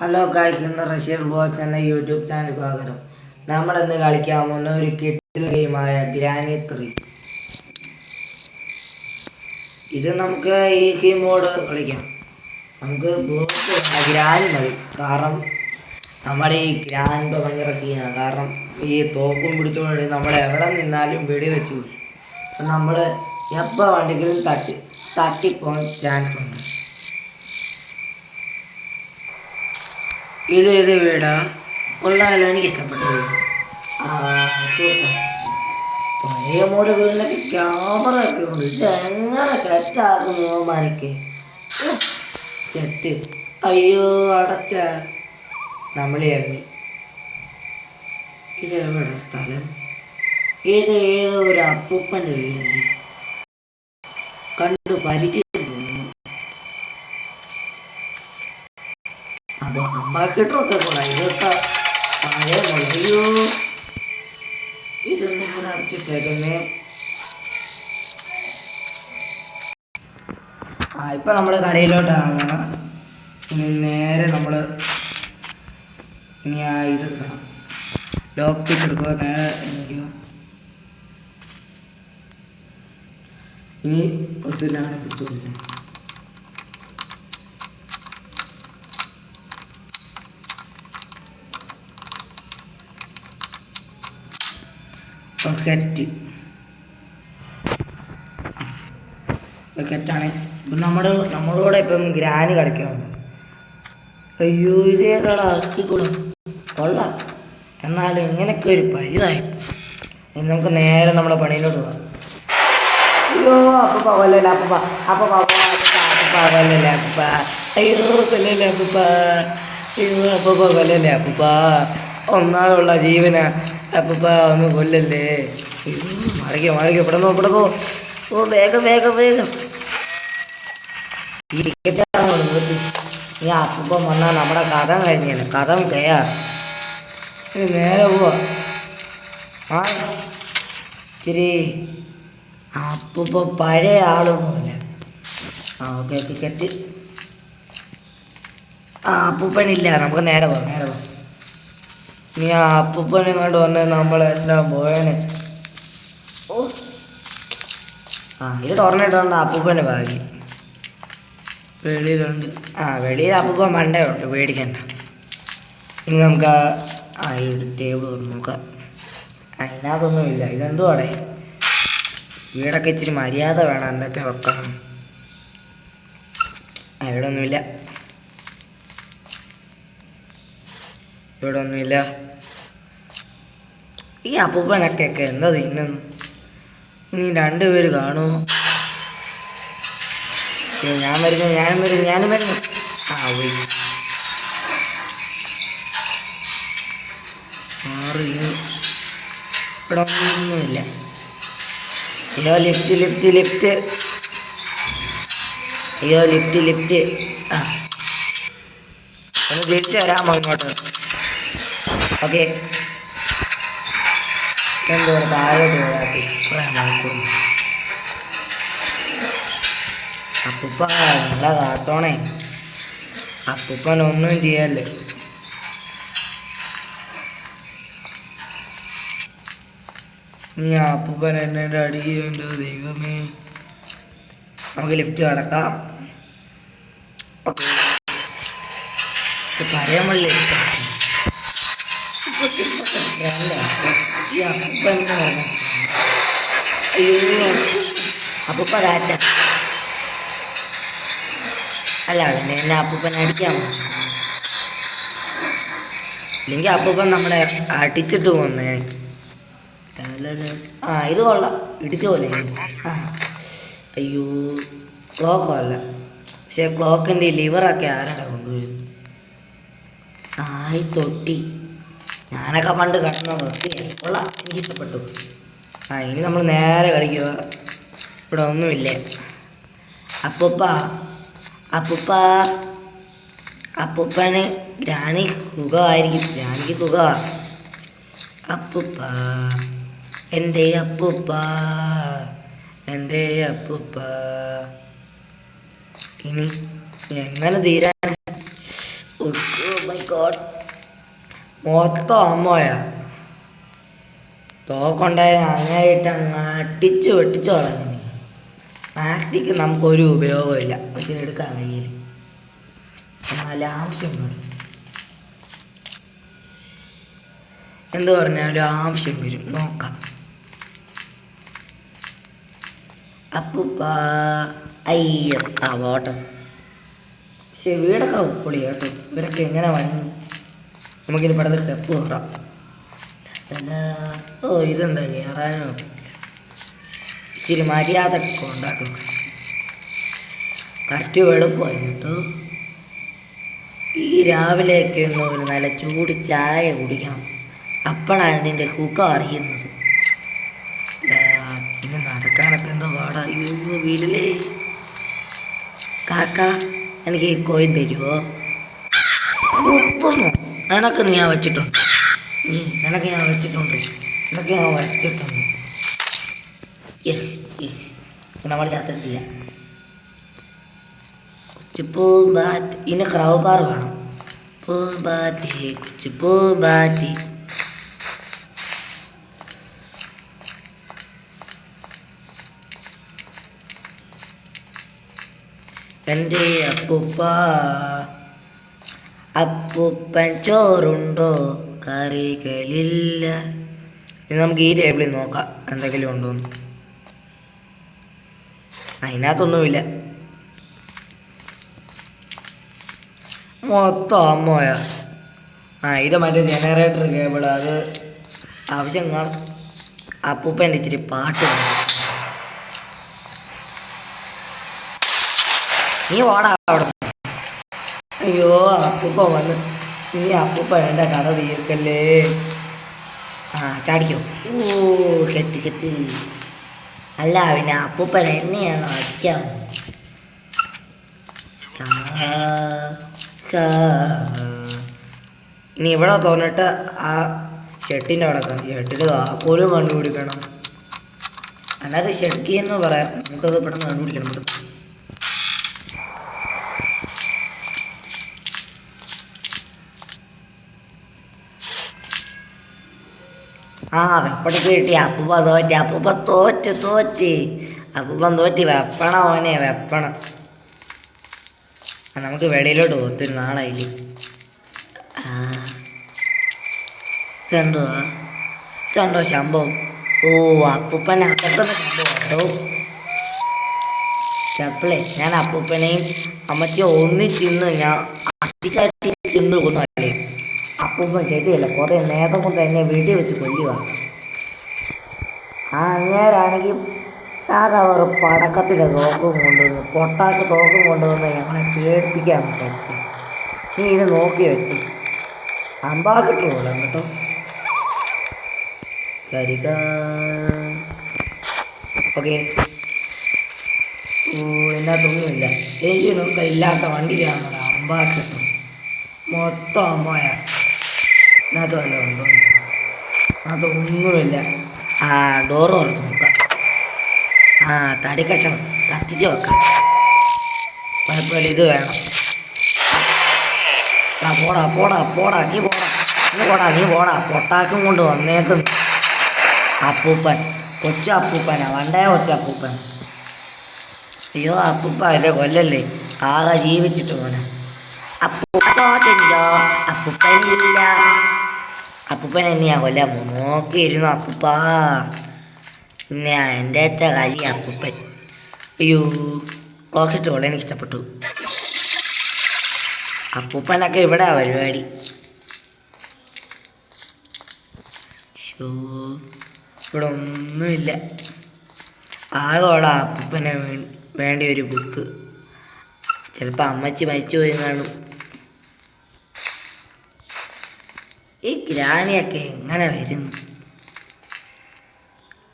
Hello guys, ഇന്ന് Russian boss എന്ന YouTube channel സ്വാഗതം. നമ്മളിന്ന് കളിക്കാൻ പോകുന്ന ഒരു കിട്ടിൽ ഗെയിമായ ഗ്രാനി 3. ഇത് നമുക്ക് ഈസി മോഡ് കളിക്കാം. നമുക്ക് ബോസ് ഗ്രാനി മതി. കാരണം നമ്മുടെ ഈ ഗ്രാൻഡ് ഭയങ്കര സീനാണ്. കാരണം ഈ തോക്കും പിടിച്ചുകൊണ്ട് നമ്മൾ എവിടെ നിന്നാലും വെടി വെച്ച് പോയി. അപ്പം നമ്മൾ എപ്പോൾ വേണ്ടെങ്കിലും തട്ടിപ്പോകാൻ ചാൻസ് ഉണ്ട്. ഇത് വീടാ കൊള്ളാമല്ലോ, എനിക്ക് ഇഷ്ടപ്പെട്ടു. പഴയ മോഡ് വീടിനൊക്കെ ക്യാമറ ഒക്കെ ഉണ്ട്. ഇത് എങ്ങനെ സെറ്റാക്കും മോമാനിക്ക് സെറ്റ്? അയ്യോ അടച്ച നമ്മൾ ഇറങ്ങി. ഇതെവിടെ സ്ഥലം? ഏതോ ഒരു അപ്പൂപ്പൻ്റെ വീടല്ലേ, കണ്ടു പരിചയം. അപ്പോൾ അമ്പാക്കിട്ടൊക്കെ പോകാം. ഇതൊക്കെ പഴയ മുളയോ, ഇതൊന്നും ഇങ്ങനെ അടിച്ചിട്ടേക്കുന്നേ. ഇപ്പം നമ്മൾ കരയിലോട്ടാണ്. ഇനി നേരെ നമ്മൾ ഇനി ഇതെടുക്കണം. ലോക്ക് പിക്ക് എടുക്കുക. നേരെ എനിക്ക് ഇനി ഒത്തിരിയാണ് പിടിച്ചു കൊടുക്കണം. ബക്കറ്റാണ്. ഇപ്പം നമ്മളോടെ ഇപ്പം ഗ്രാനി കളിക്കണം. അയ്യോ ഇതേക്കാളെ ആക്കിക്കൂടും കൊള്ളാം. എന്നാലും ഇങ്ങനെയൊക്കെ ഒരു പരിവായി. ഇനി നമുക്ക് നേരെ നമ്മുടെ പണിയിലോട്ട് പോകാം. അയ്യോ അപ്പ കൊല്ലല്ലേ അപ്പ കൊല്ലല്ലേ അപ്പ. അയ്യോ കൊല്ലല്ലേ അപ്പ. അയ്യോ അപ്പ കൊല്ലല്ലേ അപ്പ. ഒന്നാലുള്ള ജീവന അപ്പ ഒന്ന് കൊല്ലല്ലേ. അയ്യോ മടക്കോ. ഓ വേഗം ഈ ടിക്കറ്റാണ് നിർത്തി. നീ അപ്പം വന്നാൽ നമ്മുടെ കഥ കഴിഞ്ഞാണ്. കഥ കയാ നേരെ പോവാ. ഇച്ചിരി അപ്പം പഴയ ആളൊന്നുമില്ല. Okay ticket. അപ്പൂപ്പനില്ല. നമുക്ക് നേരെ പോവാം. നീ അപ്പൂപ്പനെ കൊണ്ട് വന്നാൽ നമ്മളെല്ലാം പോയനെ. ഓ ഇത് തുറന്നിട്ടുണ്ട്. അപ്പൂപ്പൻ്റെ ഭാഗ്യം വെളിയിലുണ്ട്. വെളിയിൽ അപ്പൂപ്പൻ മണ്ടയുണ്ട്, പേടിക്കണ്ട. ഇനി നമുക്ക് ഈ ടേബിൾ തുറന്ന് നോക്കാം. അതിനകത്തൊന്നുമില്ല. ഇതെന്തുവാടെ? വീടൊക്കെ ഇച്ചിരി മര്യാദ വേണം. എന്തൊക്കെ വെക്കണം. ഇവിടെ ഒന്നുമില്ല. ഈ അപ്പൂപ്പനൊക്കെ എന്താ തിന്നുന്നു? ഇനി 2 പേര് കാണുമോ? ഞാനും വരുന്നു. പോയി. ഇവിടെ ഒന്നുമില്ല. അയ്യോ ലിഫ്റ്റ്. അയ്യോ ലിഫ്റ്റ്. ഒന്ന് തിരിച്ചു വരാമോ ഇങ്ങോട്ട്? ഓക്കെ. എന്തോ താഴോട്ട് പോകാത്തി കുറേ മണിക്കൂർ. അപ്പൂപ്പ നല്ല കാത്തോണേ. അപ്പൂപ്പനൊന്നും ചെയ്യല്ലേ. നീ അപ്പൂപ്പൻ എന്നെ അടിക്കുന്നുണ്ടോ ദൈവമേ. നമുക്ക് ലിഫ്റ്റ് കടക്കാം. ഓക്കെ. പറയാമല്ലേ ഈ അപ്പൂപ്പൻ. അയ്യോ അപ്പൂപ്പ കാറ്റ അല്ല, അതിനെ എന്നെ അപ്പൂപ്പൻ അടിക്കാമോ? ഇല്ലെങ്കിൽ അപ്പൂപ്പൻ നമ്മളെ അടിച്ചിട്ട് പോന്നേ. ഇത് കൊള്ളാം. ഇടിച്ചു പോലെ. അയ്യോ ക്ലോക്കോ അല്ല. പക്ഷേ ക്ലോക്കിൻ്റെ ലിവറൊക്കെ ആരാടാ കൊണ്ടുപോയത്? തൊട്ടി. ഞാനൊക്കെ പണ്ട് കടന്ന തൊട്ടിയാണ്. കൊള്ളാം, എനിക്കിഷ്ടപ്പെട്ടു. ഇനി നമ്മൾ നേരെ കളിക്കുക. ഇവിടെ ഒന്നുമില്ലേ. അപ്പൂപ്പന് ഗ്രാനി സുഖമായിരിക്കും. ഗ്രാനിക്ക് സുഖമാ. അപ്പൂപ്പ എൻ്റെ അപ്പൂപ്പ. ഇനി എങ്ങനെ തീരാൻ? മൈ ഗോഡ്, മൊത്തം അമ്മയാ. തോക്കുണ്ടായ അങ്ങായിട്ട് അങ്ങ് അടിച്ച് വെട്ടിച്ച് കളഞ്ഞു. മാക്ടിക്ക് നമുക്കൊരു ഉപയോഗമില്ല, പക്ഷെ എടുക്കാൻ കയ്യിൽ നല്ല ആവശ്യം വരും. എന്ത് പറഞ്ഞാലും ആവശ്യം വരും. നോക്കാം. അപ്പൂപ്പ അയ്യോ ആ ഓട്ടം. പക്ഷെ വീടൊക്കെ പൊളി കേട്ടോ. ഇവരൊക്കെ എങ്ങനെ വന്നു? നമുക്കിനി പെടുന്ന സ്റ്റെപ്പ് കയറാം. ഓ ഇതെന്താ കയറാനോ? ഇച്ചിരി മര്യാദക്കൊക്കെ ഉണ്ടാക്കും. കറക്റ്റ് വെളുപ്പമായി കേട്ടോ. ഈ രാവിലെയൊക്കെ ഒന്ന് ഒരു നല്ല ചൂട് ചായ കുടിക്കണം. അപ്പോഴാണ് ഇതിൻ്റെ സുഖം അറിയുന്നത്. പിന്നെ നടക്കാനൊക്കെ എന്തോ പാടാ. അയ്യോ വീട്ടിലേ. കാക്ക എനിക്ക് ഈ കോയിൻ തരുമോ? നിനക്ക് ഞാൻ വെച്ചിട്ടുണ്ട്. നിനക്ക് ഞാൻ വെച്ചിട്ടുണ്ട്. നമ്മൾ ചത്തിട്ടില്ല. പൂമ്പാറ്റ്. ഇതിന് ക്രൗബാർ വേണം. പൂമ്പാറ്റി കൊച്ചു പൂമ്പാറ്റി. എൻ്റെ അപ്പൂപ്പ, അപ്പൂപ്പൻ ചോറുണ്ടോ? കറികളില്ല. ഇനി നമുക്ക് ഈ ടേബിളിൽ നോക്കാം എന്തെങ്കിലും ഉണ്ടോന്ന്. അതിനകത്തൊന്നുമില്ല. മൊത്തം അമ്മോയ. ഇത് മറ്റേ ജനറേറ്റർ കേബിൾ, അത് ആവശ്യം കാണും. അപ്പൂപ്പൻ്റെ ഇച്ചിരി പാട്ട്. നീ ഓടാ അവിടെ. അയ്യോ അപ്പൂപ്പ വന്ന്. നീ അപ്പൂപ്പ എൻ്റെ കഥ തീർക്കല്ലേ. ചാടിക്കോ. ഓ കെറ്റ്. അല്ല പിന്നെ അപ്പൂപ്പൻ എന്നെയാണോ അടിക്കാം? ഇനി ഇവിടെ തോന്നിട്ട് ആ ഷെട്ടിൻ്റെ അവിടെ തന്നെ. ഷെട്ടിൻ്റെ താക്കോലും കണ്ടുപിടിക്കണം. അല്ലാതെ ഷെഡ്ക്കി എന്ന് പറയാം. നമുക്കത് പെട്ടെന്ന് കണ്ടുപിടിക്കണം. വെപ്പണിക്ക് കിട്ടി. അപ്പൂപ്പ തോറ്റ്. അപ്പൂപ്പൻ തോറ്റ്. വെപ്പണ മോനെ വെപ്പണം. നമുക്ക് വെളിയിലോട്ട് ഒത്തിരി നാളായില്ലേ. ഇതുണ്ടോ സംഭവം? ഓ അപ്പൂപ്പൻ അകത്തുന്ന സംഭവം കേട്ടോ. ചെപ്പളേ ഞാൻ അപ്പൂപ്പനെയും അമ്മച്ചിയും ഒന്നിച്ചിന്ന് ഞാൻ അധികമായിട്ട് ചിന്ന് കൊന്നല്ലേ. അപ്പൂപ്പൻ ശരിയല്ല, കുറേ നേരം കൊണ്ട് എന്നെ വീട്ടിൽ വെച്ച് കൊല്ലുക. അങ്ങേരാണെങ്കിൽ സാധാ ഒരു പടക്കത്തിൻ്റെ തോക്കും കൊണ്ടുവന്ന്, പൊട്ടാക്ക് തോക്കും കൊണ്ടുവന്ന് ഞങ്ങളെ പേടിപ്പിക്കാൻ പറ്റും. നീ ഇത് നോക്കി വെച്ച് അമ്പാക്കിട്ടുള്ള കേട്ടോ. കരിക ഓക്കെ. ഇതിനകത്തൊന്നുമില്ല. എനിക്ക് നോക്കാം. ഇല്ലാത്ത വണ്ടിക്കാണ് അമ്പാക്കിട്ടും. മൊത്തം അമ്മയ. ഇതിനകത്ത് വല്ല ഉണ്ടോ? അതൊന്നുമില്ല. ഡോറ് തുറന്ന് നോക്കാം. തടി കഷണം കത്തിച്ച് വെക്കാം. കുഴപ്പമില്ല. ഇത് വേണം. പോടാ നീ പോടാ. പൊട്ടാക്കും കൊണ്ട് വന്നേക്കും അപ്പൂപ്പൻ. കൊച്ചപ്പൂപ്പനാ. വണ്ടേ കൊച്ചപ്പൂപ്പൻ. അയ്യോ അപ്പൂപ്പ അല്ലേ കൊല്ലല്ലേ. ആകെ ജീവിച്ചിട്ട് പോനെ. അപ്പൂപ്പനില്ല. അപ്പൂപ്പൻ എന്നെയാ കൊല്ലാൻ നോക്കിയിരുന്നു അപ്പൂപ്പ. പിന്നെ എൻ്റെ അച്ഛ കരി അപ്പൂപ്പൻ. അയ്യോ റോക്കറ്റ് പോലെ എനിക്ക് ഇഷ്ടപ്പെട്ടു. അപ്പൂപ്പനൊക്കെ ഇവിടെ പരിപാടി. ഇവിടെ ഒന്നുമില്ല. ആകോളാ അപ്പൂപ്പനെ വേണ്ടി ഒരു ബുക്ക്. ചിലപ്പോൾ അമ്മച്ചി മരിച്ചു പോയി കാണും. ഈ ഗ്രാനിയൊക്കെ എങ്ങനെ വരുന്നു?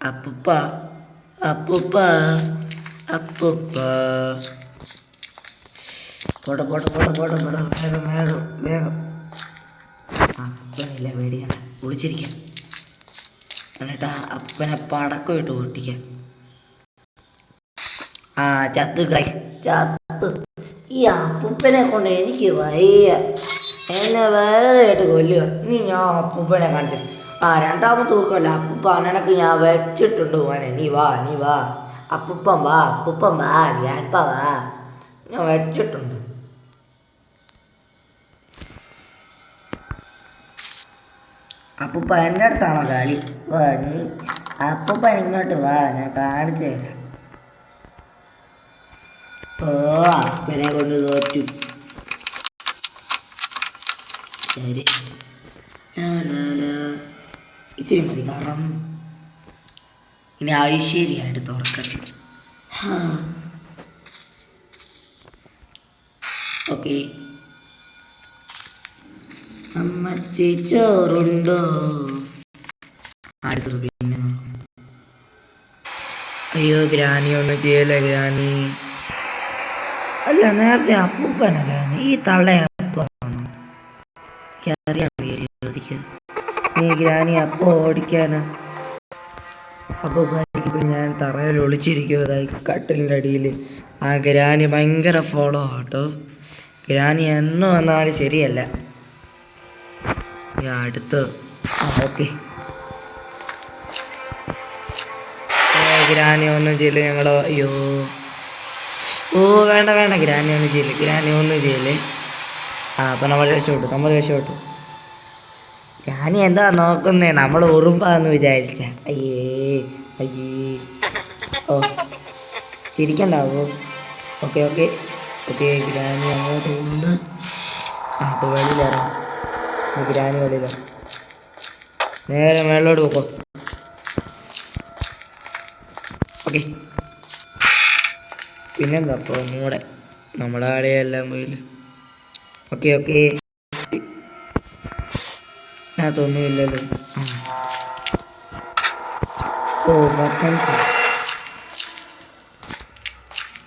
അപ്പൂപ്പ വേഗം. അപ്പനില്ല, പേടിക്കണ്ട. വിളിച്ചിരിക്കാം. എന്നിട്ട് അപ്പനെ പടക്കം ഇട്ട് പൊട്ടിക്കാം. ചത്ത്. ഈ അപ്പൂപ്പനെ കൊണ്ട് എനിക്ക് വയ്യ. എന്നെ വെറുതെ ആയിട്ട് കൊല്ലുക. നീ ഞാൻ അപ്പൂപ്പനെ കാണിച്ചു. രണ്ടാമത്തെ തൂക്കമല്ല, അപ്പൂപ്പ അനക്ക് ഞാൻ വെച്ചിട്ടുണ്ട് പോനെ. നീ വാ അപ്പൂപ്പൻ വാ ഗ്രാൻഡ്പ വാ, ഞാൻ വെച്ചിട്ടുണ്ട്. അപ്പൂപ്പ എൻ്റെ അടുത്താണോ കളി? വാ നീ അപ്പൂപ്പൻ ഇങ്ങോട്ട് വാ, ഞാൻ കാണിച്ചു തരാം. അപ്പനെ കൊണ്ട് തോറ്റു. ശരി, ഇത്തിരി മതി, കാരണം ഇനി ഐശ്വര്യമായിട്ട് തുറക്കണം. ഓക്കെ, അമ്മച്ചി ചോറുണ്ടോ? അടുത്തത് പിന്നെ അയ്യോ ഗ്രാനി ഒന്നും ചെയ്യല. ഗ്രാനി അല്ല, നേരത്തെ അപ്പൂപ്പനല്ല ഈ തള്ളയപ്പാണോ? അറിയാൻ ചോദിക്കുക. നീ ഗ്രാനി അപ്പ ഓടിക്കാനാ? അപ്പൂപ്പ ഞാൻ തറയിൽ ഒളിച്ചിരിക്കുന്നതായി കട്ടിലിൻ്റെ അടിയിൽ. ആ ഗ്രാനി ഭയങ്കര ഫോളോ ആട്ടോ. ഗ്രാനി എന്ന് വന്നാലും ശരിയല്ല. ഞാൻ അടുത്ത് ഓക്കെ. ഗ്രാനി ഒന്നും ചെയ്യില്ല ഞങ്ങളോ. അയ്യോ വേണ്ട ഗ്രാനി ഒന്നും ചെയ്യില്ലേ. അപ്പം നമ്മൾ രക്ഷപ്പെട്ടു. ഗ്രാനി എന്താ നോക്കുന്നേ? നമ്മൾ ഉറുമ്പാന്ന് വിചാരിച്ച. അയ്യേ ഓ ചിരിക്കണ്ടാവോ? ഓക്കെ ഗ്രാനി അങ്ങോട്ട് കൊണ്ട് അപ്പോൾ വെളിയിലിറങ്ങും. ഗ്രാനി വെളിയിലിറങ്ങും. നേരെ മേളിലോട്ട് പോക്കോ. ഓക്കെ, പിന്നെന്താ അപ്പോൾ ഒന്നുകൂടെ നമ്മളെ ആടെയെല്ലാം പോയില്ല. ഓക്കെ അതിനകത്തൊന്നുമില്ലല്ലോ.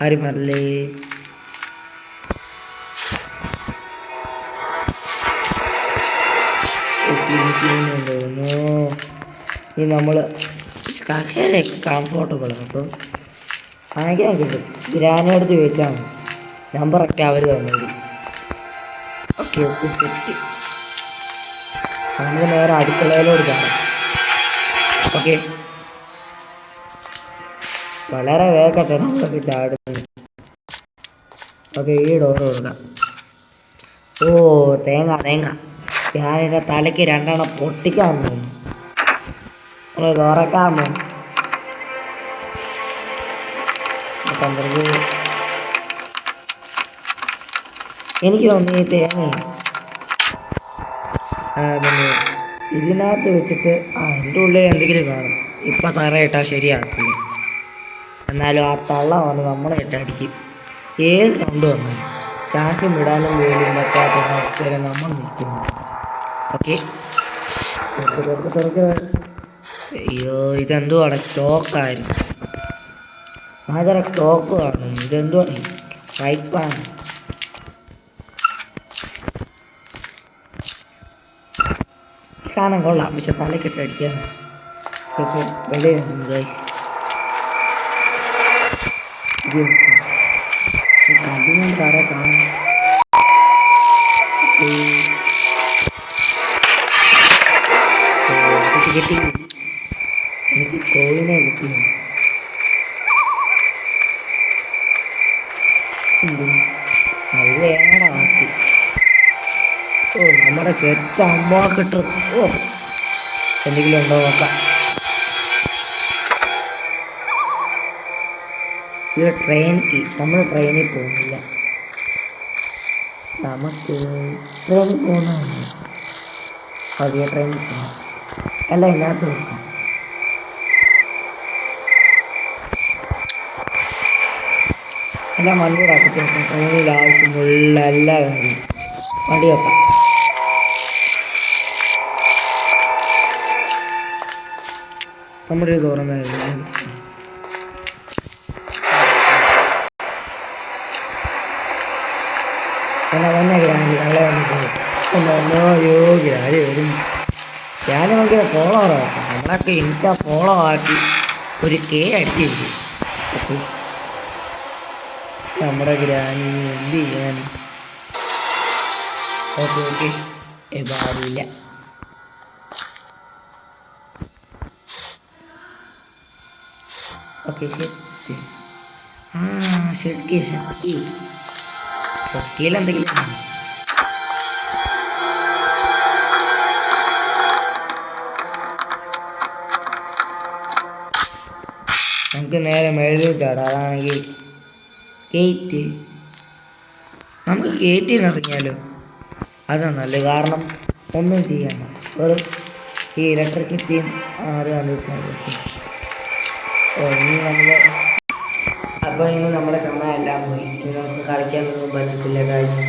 ആരും പറഞ്ഞേ. ഇനി നമ്മൾ കക്കരെ കംഫോർട്ടബിൾ അപ്പോൾ വാങ്ങിക്കാൻ കിട്ടും. ഗ്രാനടുത്ത് ചോദിച്ചാൽ മതി, നമ്പറൊക്കെ അവർ തന്നത്. Okay set. നമുക്ക് നേരെ അടുക്കളയിലോട്ട് കാണാം. ഓക്കെ, വളരെ വേഗത്തിൽ നമ്മളൊക്കെ ചാടുന്നു. ഓക്കെ, ഈ ഡോറ് കൊടുക്കാം. തേങ്ങ ഞാനിൻ്റെ തലയ്ക്ക് 2 എണ്ണം പൊട്ടിക്കാൻ തോന്നുന്നു. തുറക്കാമോ? എനിക്ക് തോന്നുന്നു ഈ തേങ്ങ പിന്നെ ഇതിനകത്ത് വെച്ചിട്ട് എൻ്റെ ഉള്ളിൽ എന്തെങ്കിലും കാണും. ഇപ്പം തറയിട്ടാൽ ശരിയാക്കില്ല. എന്നാലും ആ തള്ള വന്ന് നമ്മളെ ഇട്ടടിക്കും. ഏത് സൗണ്ട് വന്നാലും ശ്വാസം വിടാനും പോലും പറ്റാത്ത അവസ്ഥയിൽ നമ്മൾ നിൽക്കുന്നു. ഓക്കെ, തുറക്ക്. അയ്യോ ഇതെന്തുവാണ്? സ്റ്റോക്കായിരുന്നു. ഭയങ്കര സ്റ്റോക്ക് കാണും. ഇതെന്തുവാണ്? പൈപ്പാണ്. കാണാൻ കൊള്ളാം, പക്ഷെ തലക്കിട്ട് അടിക്കാൻ വെളിയുണ്ട്. കണ്ടിനും തറ കാണും. കിട്ടി, എനിക്ക് കോഴിനെ കിട്ടി. അത് എങ്ങനെ ആക്കി? നമ്മുടെ ചെറ്റ അമ്മ കിട്ടും. എന്തെങ്കിലും ഉണ്ടോ നോക്കാം. ഇത് നമ്മൾ ട്രെയിനിൽ പോകുന്നില്ല. നമുക്ക് ട്രെയിനിൽ പോകുന്നതാണ്. പതിയെ ട്രെയിനിൽ പോകാം. അല്ല ഇതിനകത്ത് നോക്കാം. എല്ലാം വണ്ടിയുടെ അകത്ത് വെക്കാം. ട്രെയിനിൽ ആവശ്യമുള്ള എല്ലാ കാര്യവും വണ്ടി വെക്കാം. നമ്മുടെ തുറന്നായിരുന്നു. വന്ന ഗ്രാനി ഞങ്ങളെ വന്നിട്ട് അയ്യോ ഗ്രാനി വരുന്നു. ഗ്രാനി ഭയങ്കര ഫോളോവറാണ്. നമ്മളൊക്കെ എനിക്ക് ഫോളോ ആക്കി ഒരു അടിച്ചിരിക്കും. നമ്മുടെ ഗ്രാനി എന്ത് ചെയ്യാൻ? ഓക്കെ ഓക്കെ ഇപ്പം ആരുമില്ല. ഓക്കെ ഷെറ്റ്. ആ ഷെഡ്ക്കി ഷെഡ്ക്കിയിൽ എന്തെങ്കിലും നമുക്ക് നേരെ മേളിൽ ചാടാം. അതാണെങ്കിൽ ഗേറ്റ്, നമുക്ക് ഗേറ്റിൽ നിന്ന് ഇറങ്ങിയാലോ? അതാണ് നല്ലത്. കാരണം ഒന്നും ചെയ്യണ്ട, വെറും ഈ ഇലക്ട്രിസിറ്റിയും ആരും ആലോചിച്ചാൽ ഇനി നമ്മൾ അപ്പോൾ ഇനി നമ്മുടെ സമയമെല്ലാം പോയി. ഇനി നമുക്ക് കളിക്കാനൊന്നും പറ്റത്തില്ല കാര്യം.